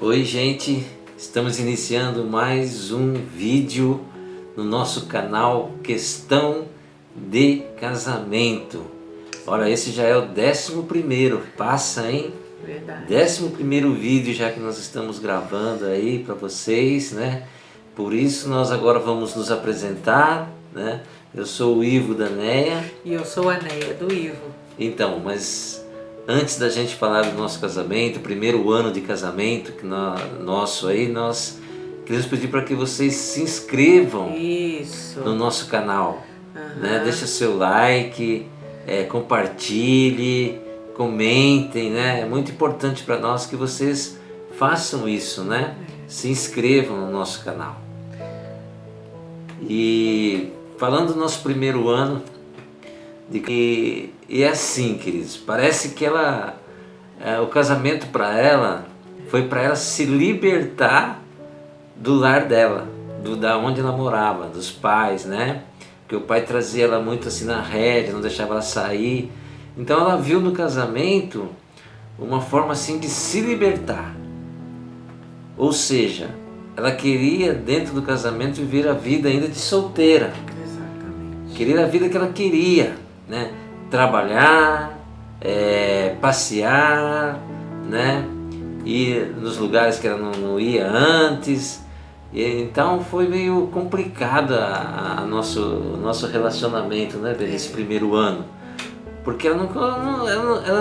Oi gente, estamos iniciando mais um vídeo no nosso canal Questão de Casamento. Olha, esse já é o 11º, passa, hein? Verdade. 11º vídeo já que nós estamos gravando aí para vocês, né? Por isso nós agora vamos nos apresentar, né? Eu sou o Ivo da Neia. E eu sou a Neia do Ivo. Então, mas antes da gente falar do nosso casamento, primeiro ano de casamento que nosso aí, nós queremos pedir para que vocês se inscrevam no nosso canal, né? Deixa seu like, compartilhe, comentem, né? É muito importante para nós que vocês façam isso, né? Se inscrevam no nosso canal. E falando do nosso primeiro ano, e é assim, queridos, parece que o casamento para ela foi para ela se libertar do lar dela, da onde ela morava, dos pais, né? Porque o pai trazia ela muito assim na rédea, não deixava ela sair. Então ela viu no casamento uma forma assim de se libertar. Ou seja, ela queria dentro do casamento viver a vida ainda de solteira. Exatamente. Queria a vida que ela queria, né? Trabalhar, passear, né? Ir nos lugares que ela não ia antes. Então foi meio complicado o nosso relacionamento, né? Nesse primeiro ano. Porque ela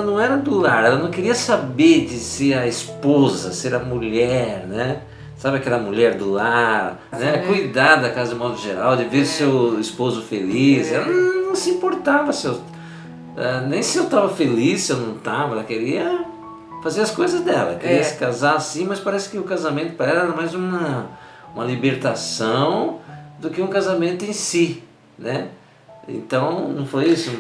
não era do lar, ela não queria saber de ser a esposa, ser a mulher, né? Sabe aquela mulher do lar, né? Cuidar da casa de modo geral, de ver seu esposo feliz. Ela não se importava nem se eu estava feliz, se eu não estava. Ela queria fazer as coisas dela, queria se casar assim, mas parece que o casamento para ela era mais uma libertação do que um casamento em si, né? Então, não foi isso?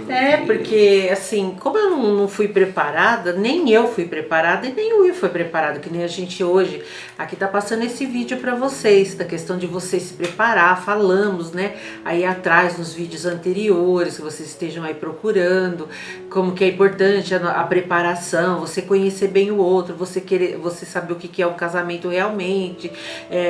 Porque assim, como eu não fui preparada, nem eu fui preparada e nem o Ivo foi preparado, que nem a gente hoje, aqui tá passando esse vídeo para vocês, da questão de vocês se preparar, falamos, né, aí atrás nos vídeos anteriores, que vocês estejam aí procurando, como que é importante a preparação, você conhecer bem o outro, você saber o que é um casamento realmente,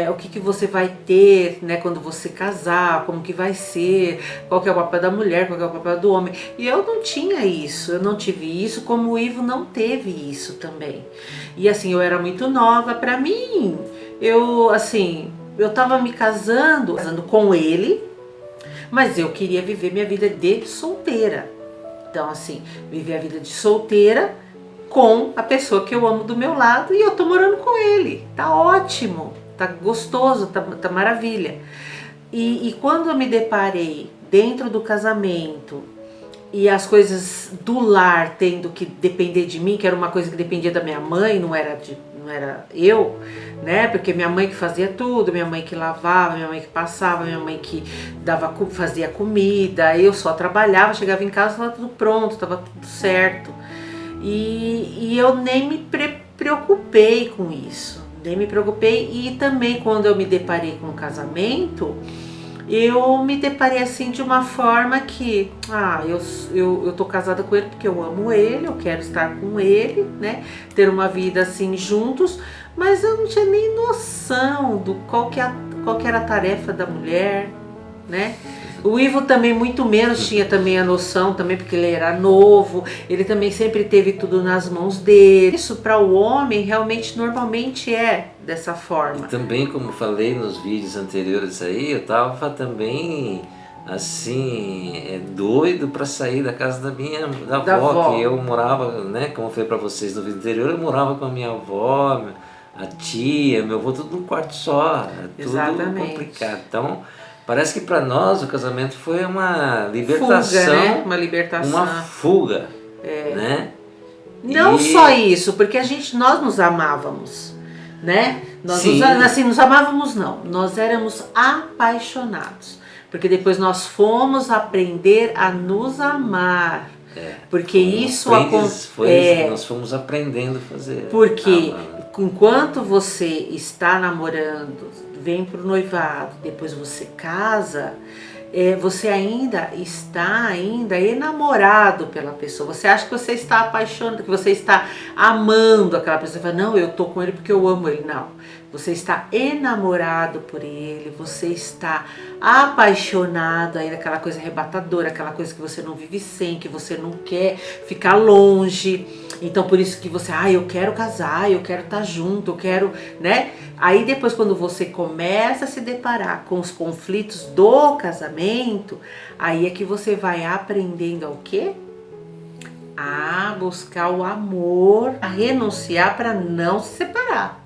o que você vai ter, né, quando você casar, como que vai ser, qual que é o papel da mulher, qual que é o papel do homem. E eu não tinha isso, eu não tive isso, como o Ivo não teve isso também. E assim, eu era muito nova, pra mim, eu tava me casando com ele, mas eu queria viver minha vida de solteira. Então assim, viver a vida de solteira com a pessoa que eu amo do meu lado e eu tô morando com ele. Tá ótimo, tá gostoso, tá maravilha. E quando eu me deparei dentro do casamento e as coisas do lar tendo que depender de mim, que era uma coisa que dependia da minha mãe, não era eu, né? Porque minha mãe que fazia tudo, minha mãe que lavava, minha mãe que passava, minha mãe que fazia comida, eu só trabalhava, chegava em casa, estava tudo pronto, estava tudo certo. E eu nem me preocupei com isso, nem me preocupei. E também quando eu me deparei com o casamento, eu me deparei assim de uma forma que, eu tô casada com ele porque eu amo ele, eu quero estar com ele, né? Ter uma vida assim juntos, mas eu não tinha nem noção do qual que era a tarefa da mulher, né? O Ivo também muito menos tinha também a noção também, porque ele era novo, ele também sempre teve tudo nas mãos dele. Isso para o homem realmente normalmente é dessa forma. E também, como falei nos vídeos anteriores aí, eu tava também assim, doido para sair da casa da avó, que eu morava, né, como eu falei para vocês no vídeo anterior, eu morava com a minha avó, a tia, meu avô, tudo num quarto só, tudo complicado. Então, parece que para nós o casamento foi uma libertação, fuga, né? Uma libertação, uma fuga, né? Não só isso, porque nós nos amávamos, né? Nós nos amávamos não, nós éramos apaixonados, porque depois nós fomos aprender a nos amar. Porque isso nós fomos aprendendo a fazer. Porque enquanto você está namorando, vem pro noivado, depois você casa, você ainda está enamorado pela pessoa. Você acha que você está apaixonado, que você está amando aquela pessoa. Você fala, não, eu tô com ele porque eu amo ele. Não, você está enamorado por ele, você está apaixonado aí daquela coisa arrebatadora, aquela coisa que você não vive sem, que você não quer ficar longe. Então por isso que você, eu quero casar, eu quero estar junto, eu quero, né? Aí depois quando você começa a se deparar com os conflitos do casamento, aí é que você vai aprendendo ao quê? A buscar o amor, a renunciar para não se separar.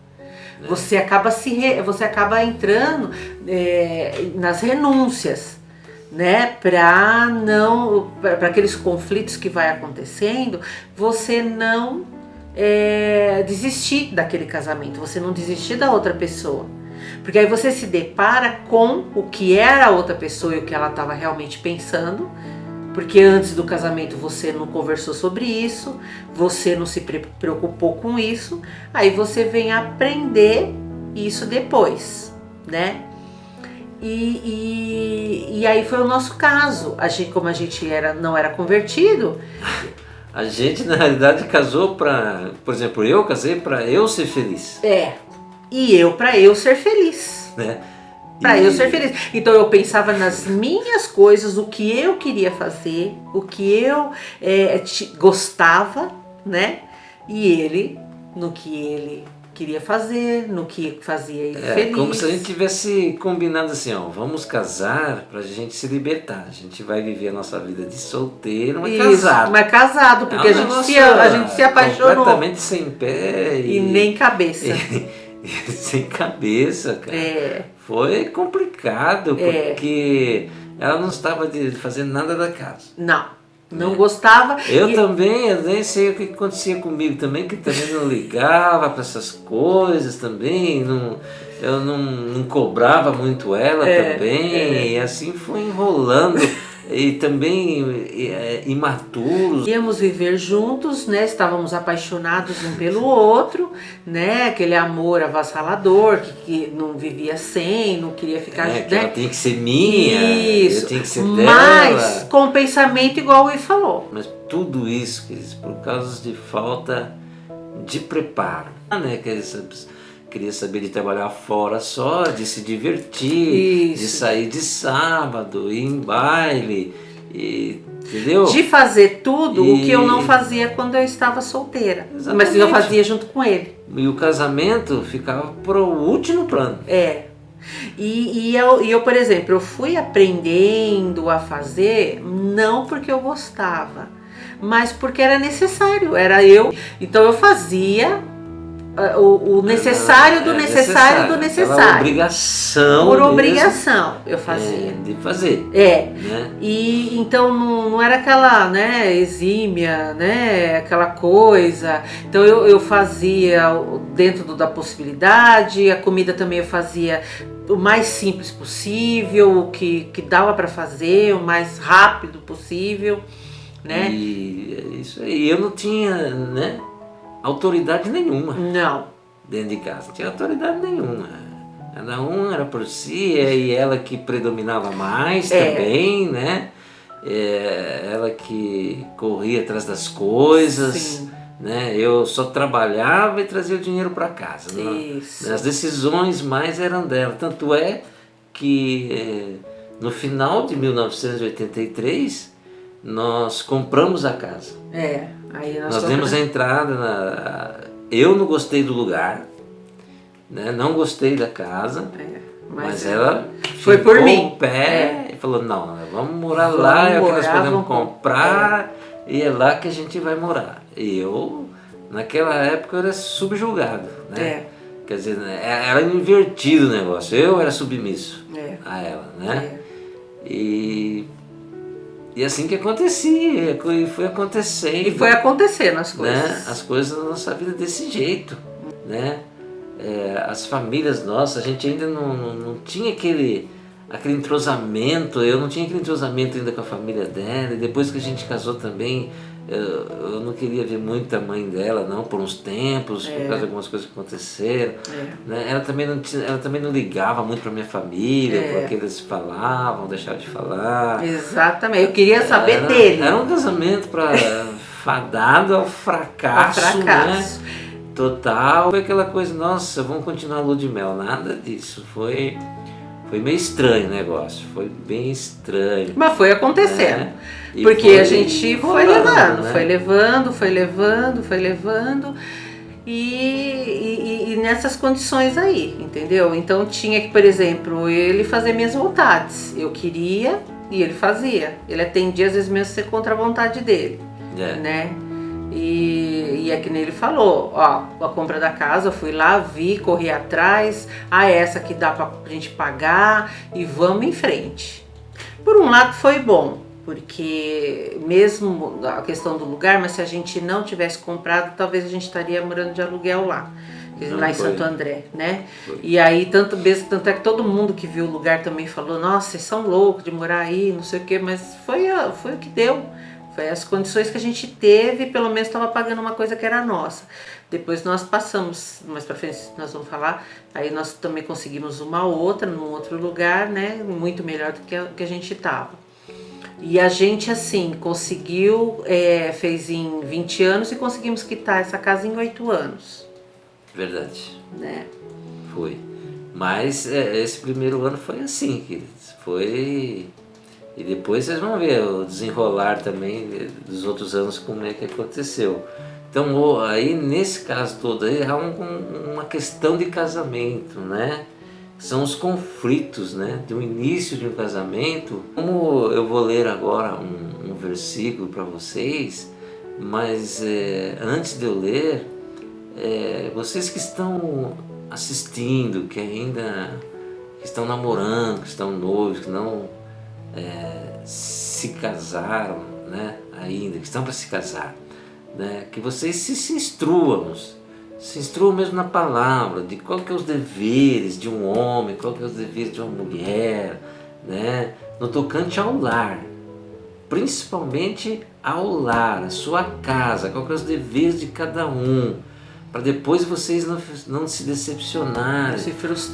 Você acaba entrando nas renúncias, né? Para aqueles conflitos que vai acontecendo, você não desistir daquele casamento, você não desistir da outra pessoa. Porque aí você se depara com o que era a outra pessoa e o que ela estava realmente pensando. Porque antes do casamento você não conversou sobre isso, você não se preocupou com isso, aí você vem aprender isso depois, né? E aí foi o nosso caso. Como a gente não era convertido. A gente na realidade casou por exemplo, eu casei para eu ser feliz. E eu para eu ser feliz. Né? Para eu ser feliz. Então eu pensava nas minhas coisas, o que eu queria fazer, o que eu gostava, né? E ele, no que ele queria fazer, no que fazia ele feliz. Como se a gente tivesse combinado assim, vamos casar pra gente se libertar. A gente vai viver a nossa vida de solteiro, mas casado. Mas casado, porque a gente se apaixonou. Completamente sem pé. E nem cabeça. Sem cabeça, cara. Foi complicado, porque ela não estava fazendo nada da casa. Não gostava. Eu nem sei o que acontecia comigo também, que também não ligava para essas coisas também, eu não cobrava muito ela também, e assim foi enrolando. E também imaturos. Íamos viver juntos, né? Estávamos apaixonados um pelo outro, né? Aquele amor avassalador que não vivia sem, não queria ficar junto. Que ela tem que ser minha, eu tenho que ser dela. Mas com o pensamento igual ele falou. Mas tudo isso, queridos, por causa de falta de preparo, né? Queria saber de trabalhar fora só, de se divertir, de sair de sábado, ir em baile, entendeu? De fazer tudo o que eu não fazia quando eu estava solteira. Exatamente. Mas eu fazia junto com ele. E o casamento ficava pro último plano. E eu, por exemplo, eu fui aprendendo a fazer não porque eu gostava, mas porque era necessário, era eu. Então eu fazia o necessário do necessário do necessário. Era obrigação. Por obrigação eu fazia. De fazer. Né? E então não era aquela, né, exímia, né, aquela coisa. Então eu fazia dentro da possibilidade, a comida também eu fazia o mais simples possível, o que dava para fazer, o mais rápido possível, né? E isso aí, eu não tinha, né, autoridade nenhuma. Não. Dentro de casa, não tinha autoridade nenhuma. Cada um era por si, e ela que predominava mais também, né? Ela que corria atrás das coisas. Sim. Né? Eu só trabalhava e trazia o dinheiro para casa. Isso. As decisões mais eram dela. Tanto é que no final de 1983 nós compramos a casa. Aí nós demos a entrada. Eu não gostei do lugar, né? Não gostei da casa, mas ela foi por mim. O pé e falou: não, vamos morar lá, é o que nós podemos comprar. E é lá que a gente vai morar. E eu, naquela época, eu era subjugado, né? Quer dizer, era invertido o negócio. Eu era submisso a ela, né? E assim que acontecia, e foi acontecendo. E foi acontecendo as coisas. Né? As coisas na nossa vida desse jeito, né? As famílias nossas, a gente ainda não tinha aquele entrosamento. Eu não tinha aquele entrosamento ainda com a família dela, e depois que a gente casou também, eu não queria ver muito a mãe dela, não, por uns tempos, por causa de algumas coisas que aconteceram. Né? Ela também não ligava muito para minha família, por que eles falavam, deixavam de falar. Exatamente, eu queria saber dele. Era um casamento fadado ao fracasso, né? Total. Foi aquela coisa, nossa, vamos continuar a lua de mel. Nada disso. Foi meio estranho o negócio. Foi bem estranho. Mas foi acontecendo. Né? Porque a gente foi levando, né? foi levando. E nessas condições aí, entendeu? Então tinha que, por exemplo, ele fazer minhas vontades. Eu queria e ele fazia. Ele atendia às vezes mesmo ser contra a vontade dele, né? E é que nem ele falou, ó, a compra da casa, eu fui lá, vi, corri atrás, essa que dá pra gente pagar e vamos em frente. Por um lado foi bom, porque mesmo a questão do lugar, mas se a gente não tivesse comprado, talvez a gente estaria morando de aluguel lá em Santo André, né? E aí tanto é que todo mundo que viu o lugar também falou, nossa, vocês são loucos de morar aí, não sei o que, mas foi o que deu. Foi as condições que a gente teve, pelo menos estava pagando uma coisa que era nossa. Depois nós passamos, mais pra frente nós vamos falar, aí nós também conseguimos uma outra, num outro lugar, né? Muito melhor do que a gente estava. E a gente, assim, conseguiu, fez em 20 anos e conseguimos quitar essa casa em 8 anos. Verdade. Né? Foi. Mas esse primeiro ano foi assim, queridos. Foi... E depois vocês vão ver o desenrolar também dos outros anos, como é que aconteceu. Então, aí nesse caso todo aí, é uma questão de casamento, né? São os conflitos, né? Do início de um casamento. Como eu vou ler agora um versículo para vocês, mas antes de eu ler, vocês que estão assistindo, que ainda estão namorando, que estão noivos, que não se casaram, né? Ainda, que estão para se casar, né? Que vocês se instruam mesmo na palavra, de qual que é os deveres de um homem, qual que é os deveres de uma mulher, né? No tocante ao lar, principalmente ao lar, a sua casa, qual que é os deveres de cada um, para depois vocês não se decepcionarem,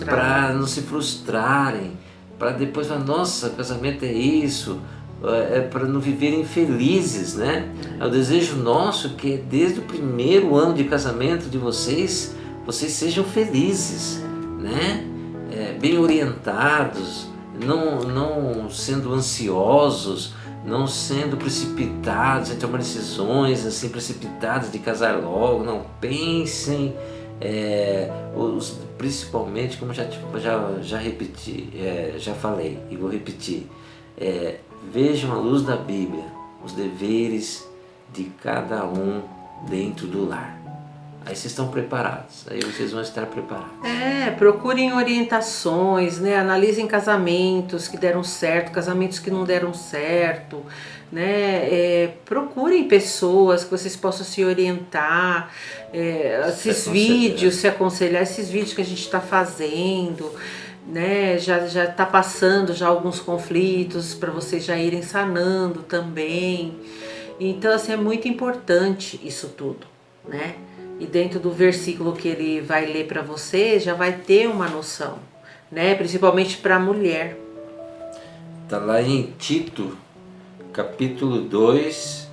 para não se frustrarem, para depois falar, nossa, casamento é isso, para não viverem felizes, né? É o desejo nosso que desde o primeiro ano de casamento de vocês sejam felizes, né? Bem orientados, não sendo ansiosos, não sendo precipitados em tomar decisões assim precipitadas de casar logo. Não, pensem, principalmente, como já repeti, já falei e vou repetir, vejam à luz da Bíblia os deveres de cada um dentro do lar. Aí vocês estão preparados, aí vocês vão estar preparados. Procurem orientações, né? Analisem casamentos que deram certo, casamentos que não deram certo, né? Procurem pessoas que vocês possam se orientar, esses vídeos, se aconselhar, esses vídeos que a gente está fazendo, né? Já está passando já alguns conflitos para vocês já irem sanando também. Então, assim, é muito importante isso tudo, né? E dentro do versículo que ele vai ler para você, já vai ter uma noção, né? Principalmente para a mulher. Está lá em Tito, capítulo 2,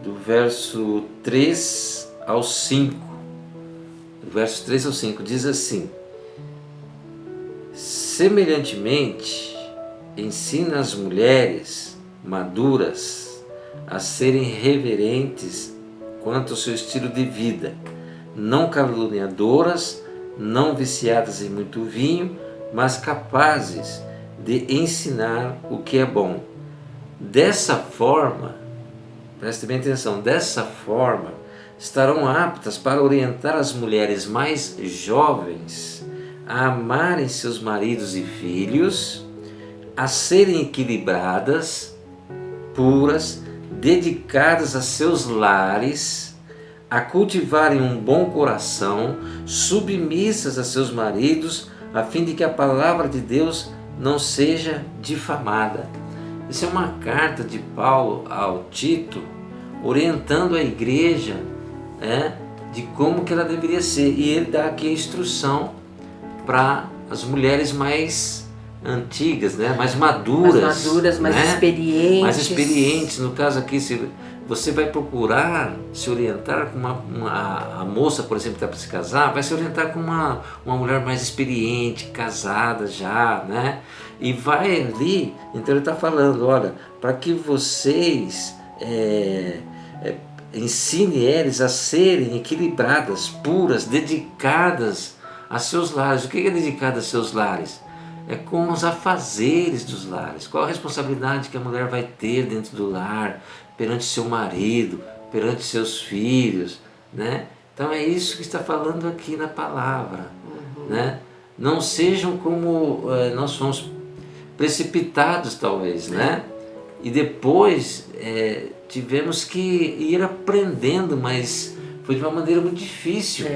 do verso 3 ao 5. Do verso 3 ao 5 diz assim: semelhantemente, ensina as mulheres maduras a serem reverentes quanto ao seu estilo de vida, não caluniadoras, não viciadas em muito vinho, mas capazes de ensinar o que é bom. Dessa forma, preste bem atenção, dessa forma estarão aptas para orientar as mulheres mais jovens a amarem seus maridos e filhos, a serem equilibradas, puras, dedicadas a seus lares, a cultivarem um bom coração, submissas a seus maridos, a fim de que a palavra de Deus não seja difamada. Isso é uma carta de Paulo ao Tito, orientando a igreja, de como que ela deveria ser. E ele dá aqui a instrução para as mulheres mais antigas, né? Mais maduras, mais né? experientes. Mais experientes. No caso aqui, se você vai procurar se orientar com a moça, por exemplo, que está para se casar, vai se orientar com uma mulher mais experiente, casada já, né? E vai ali, então ele está falando, olha, para que vocês ensine eles a serem equilibradas, puras, dedicadas a seus lares. O que é dedicado a seus lares? É com os afazeres dos lares. Qual a responsabilidade que a mulher vai ter dentro do lar, perante seu marido, perante seus filhos, né? Então é isso que está falando aqui na palavra, né? Não sejam como nós fomos precipitados talvez, né? E depois tivemos que ir aprendendo, mas foi de uma maneira muito difícil,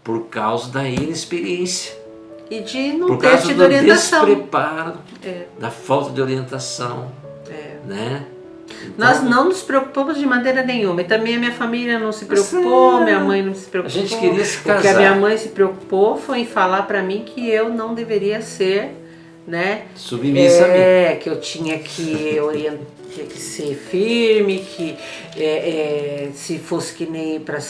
por causa da inexperiência. E de não por ter causa tido do orientação. despreparo, da falta de orientação, né? Então, nós não nos preocupamos de maneira nenhuma. E também a minha família não se preocupou, minha mãe não se preocupou. A gente queria se casar. O que a minha mãe se preocupou foi em falar para mim que eu não deveria ser, né? Submissa a mim. Que eu tinha que orientar, tinha que ser firme, que se fosse que nem para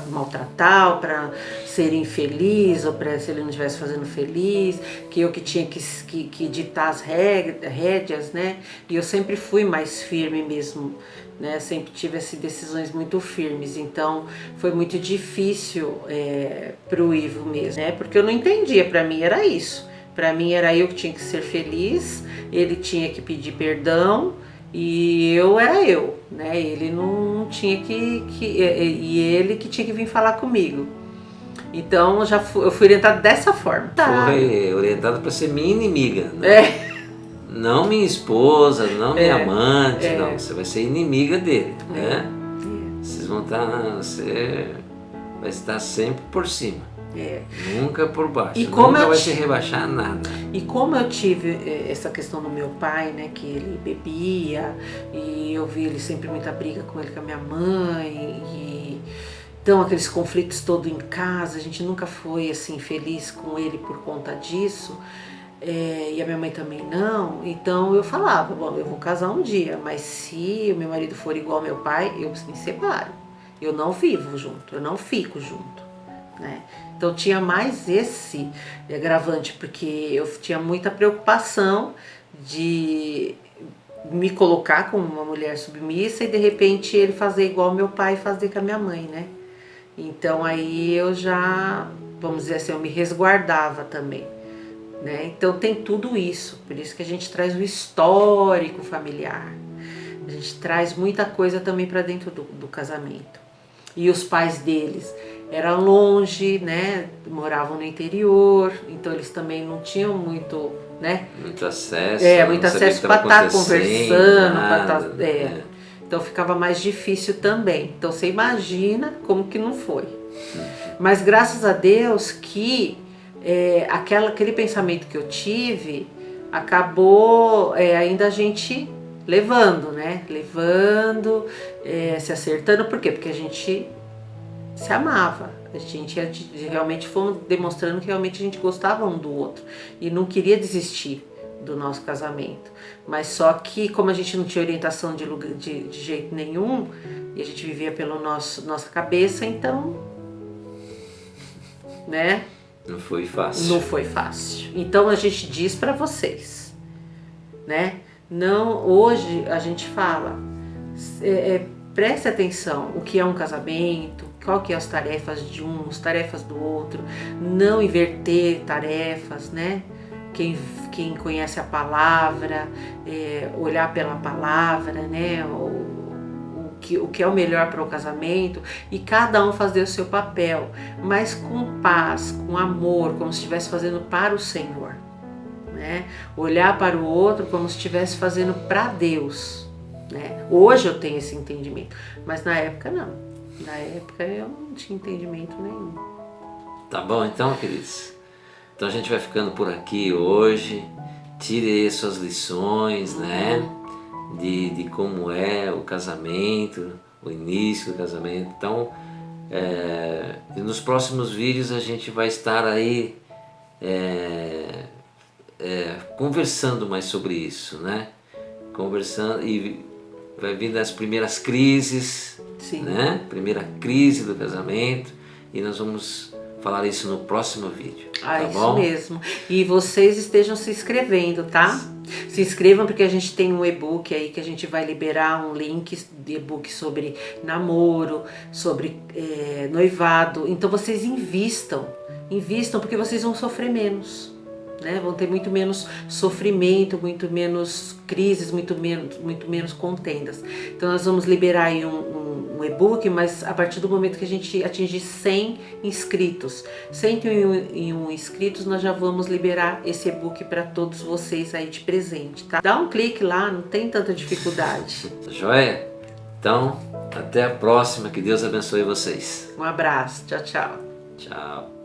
maltratar, ou para ser infeliz, ou para se ele não estivesse fazendo feliz, que eu que tinha que ditar as rédeas, né? E eu sempre fui mais firme mesmo, né? Sempre tive essas decisões muito firmes, então foi muito difícil pro Ivo mesmo, né? Porque eu não entendia, para mim era isso. Para mim era eu que tinha que ser feliz, ele tinha que pedir perdão e eu era eu, né? Ele não tinha e ele que tinha que vir falar comigo. Então eu fui orientada dessa forma. Foi orientada para ser minha inimiga, né? Não minha esposa, não minha amante, não. Você vai ser inimiga dele, né? Vocês vão você vai estar sempre por cima. Nunca por baixo, nunca vai se rebaixar a nada. E como eu tive essa questão do meu pai, né, que ele bebia, e eu vi ele sempre muita briga com ele, com a minha mãe, então aqueles conflitos todos em casa, a gente nunca foi assim feliz com ele por conta disso, e a minha mãe também não. Então eu falava, bom, eu vou casar um dia, mas se o meu marido for igual ao meu pai, eu me separo, eu não vivo junto, eu não fico junto, né? Então tinha mais esse agravante, porque eu tinha muita preocupação de me colocar como uma mulher submissa e de repente ele fazer igual meu pai fazer com a minha mãe, né? Então aí eu já, vamos dizer assim, eu me resguardava também, né? Então tem tudo isso, por isso que a gente traz o histórico familiar, a gente traz muita coisa também para dentro do casamento. E os pais deles eram longe, né? Moravam no interior, então eles também não tinham muito, né? Muito acesso. Muito acesso para estar conversando, Então ficava mais difícil também. Então você imagina como que não foi. Mas graças a Deus que aquele pensamento que eu tive acabou ainda a gente levando, né? Se acertando. Por quê? Porque a gente se amava. A gente realmente fomos demonstrando que realmente a gente gostava um do outro e não queria desistir do nosso casamento. Mas só que como a gente não tinha orientação de jeito nenhum e a gente vivia pela nossa cabeça, então, né? Não foi fácil. Não foi fácil. Então a gente diz para vocês, né? Não, hoje a gente fala, preste atenção o que é um casamento, qual que é as tarefas de um, as tarefas do outro, não inverter tarefas, né? Quem conhece a palavra, olhar pela palavra, né? O que é o melhor para o casamento e cada um fazer o seu papel, mas com paz, com amor, como se estivesse fazendo para o Senhor, né? Olhar para o outro como se estivesse fazendo para Deus, né? Hoje eu tenho esse entendimento, mas na época não. Na época eu não tinha entendimento nenhum. Tá bom então, queridos? Então a gente vai ficando por aqui hoje. Tire aí suas lições, né? de como é o casamento, o início do casamento. Então, nos próximos vídeos a gente vai estar aí conversando mais sobre isso, né? Conversando, e vai vir das primeiras crises, Sim. né? Primeira crise do casamento, e nós vamos falar isso no próximo vídeo. Tá Isso bom? mesmo. E vocês estejam se inscrevendo, tá? Se inscrevam, porque a gente tem um e-book aí que a gente vai liberar, um link de e-book sobre namoro, sobre noivado. Então vocês invistam porque vocês vão sofrer menos, né? Vão ter muito menos sofrimento, muito menos crises, muito menos contendas. Então nós vamos liberar aí um e-book, mas a partir do momento que a gente atingir 100 inscritos, 101 inscritos, nós já vamos liberar esse e-book para todos vocês aí de presente, tá? Dá um clique lá, não tem tanta dificuldade. Joia? Então, até a próxima, que Deus abençoe vocês. Um abraço, tchau, tchau. Tchau.